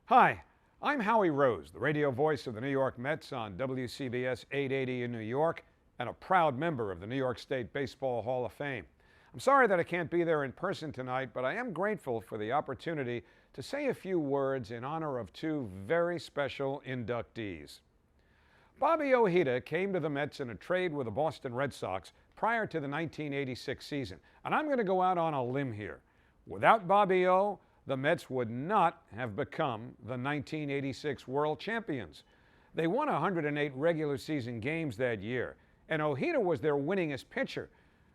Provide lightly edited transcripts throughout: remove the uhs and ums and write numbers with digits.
Hi, I'm Howie Rose, the radio voice of the New York Mets on WCBS 880 in New York and a proud member of the New York State Baseball Hall of Fame. I'm sorry that I can't be there in person tonight, but I am grateful for the opportunity to say a few words in honor of two very special inductees. Bobby Ojeda came to the Mets in a trade with the Boston Red Sox prior to the 1986 season, and I'm going to go out on a limb here. Without Bobby O, the Mets would not have become the 1986 World Champions. They won 108 regular season games that year, and Ojeda was their winningest pitcher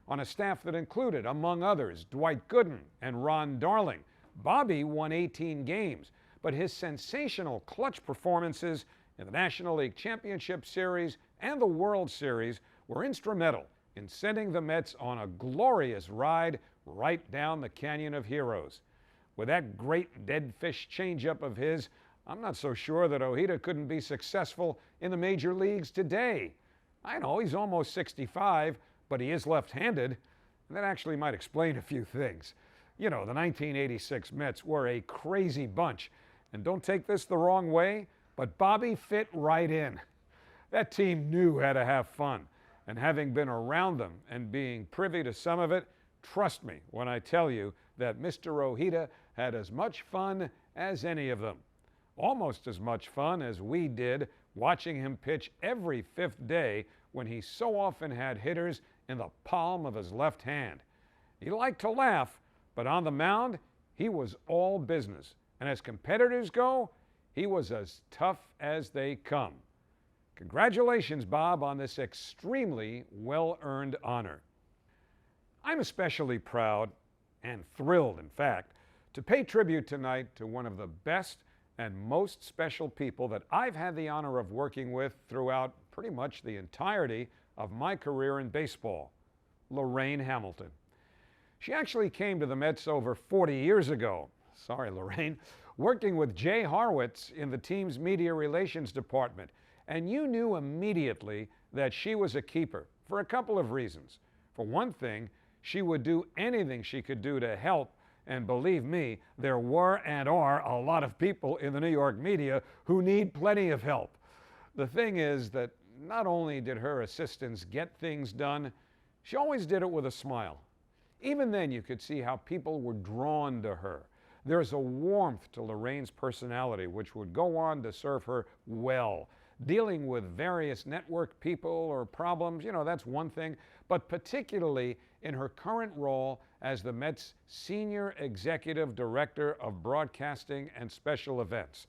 on a staff that included, among others, Dwight Gooden and Ron Darling. Bobby won 18 games, but his sensational clutch performances in the National League Championship Series and the World Series were instrumental in sending the Mets on a glorious ride right down the Canyon of Heroes. With that great dead fish changeup of his, I'm not so sure that Ojeda couldn't be successful in the major leagues today. I know he's almost 65, but he is left-handed, and that actually might explain a few things. You know, the 1986 Mets were a crazy bunch, and don't take this the wrong way, but Bobby fit right in. That team knew how to have fun, and having been around them and being privy to some of it, trust me when I tell you that Mr. Ojeda had as much fun as any of them. Almost as much fun as we did watching him pitch every fifth day when he so often had hitters in the palm of his left hand. He liked to laugh, but on the mound, he was all business. And as competitors go, he was as tough as they come. Congratulations, Bob, on this extremely well-earned honor. I'm especially proud and thrilled, in fact, to pay tribute tonight to one of the best and most special people that I've had the honor of working with throughout pretty much the entirety of my career in baseball, Lorraine Hamilton. She actually came to the Mets over 40 years ago. Sorry, Lorraine. Working with Jay Horwitz in the team's media relations department. And you knew immediately that she was a keeper for a couple of reasons. For one thing, she would do anything she could do to help, and believe me, there were and are a lot of people in the New York media who need plenty of help. The thing is that not only did her assistants get things done, she always did it with a smile. Even then, you could see how people were drawn to her. There's a warmth to Lorraine's personality which would go on to serve her well. Dealing with various network people or problems, that's one thing, but particularly in her current role as the Mets' Senior Executive Director of Broadcasting and Special Events.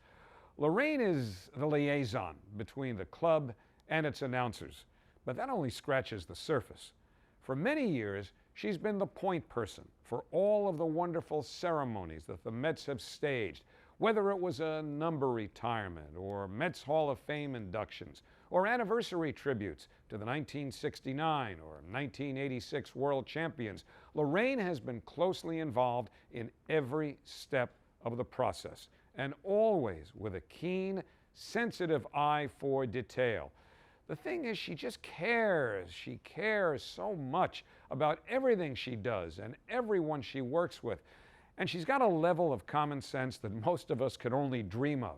Lorraine is the liaison between the club and its announcers, but that only scratches the surface. For many years, she's been the point person for all of the wonderful ceremonies that the Mets have staged, whether it was a number retirement or Mets Hall of Fame inductions or anniversary tributes to the 1969 or 1986 World Champions. Lorraine has been closely involved in every step of the process, and always with a keen, sensitive eye for detail. The thing is, she just cares. She cares so much about everything she does and everyone she works with. And she's got a level of common sense that most of us could only dream of.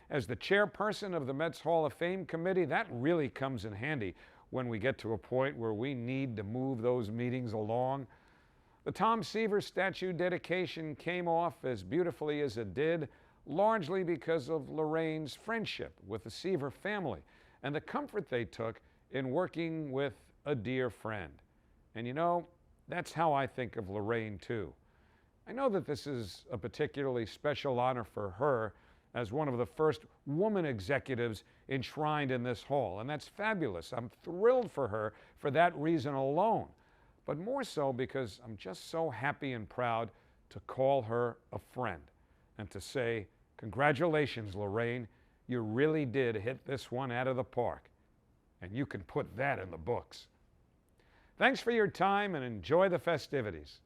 As the chairperson of the Mets Hall of Fame committee, that really comes in handy when we get to a point where we need to move those meetings along. The Tom Seaver statue dedication came off as beautifully as it did, largely because of Lorraine's friendship with the Seaver family and the comfort they took in working with a dear friend. And that's how I think of Lorraine too. I know that this is a particularly special honor for her as one of the first woman executives enshrined in this hall, and that's fabulous. I'm thrilled for her for that reason alone, but more so because I'm just so happy and proud to call her a friend and to say, congratulations, Lorraine. You really did hit this one out of the park, and you can put that in the books. Thanks for your time and enjoy the festivities.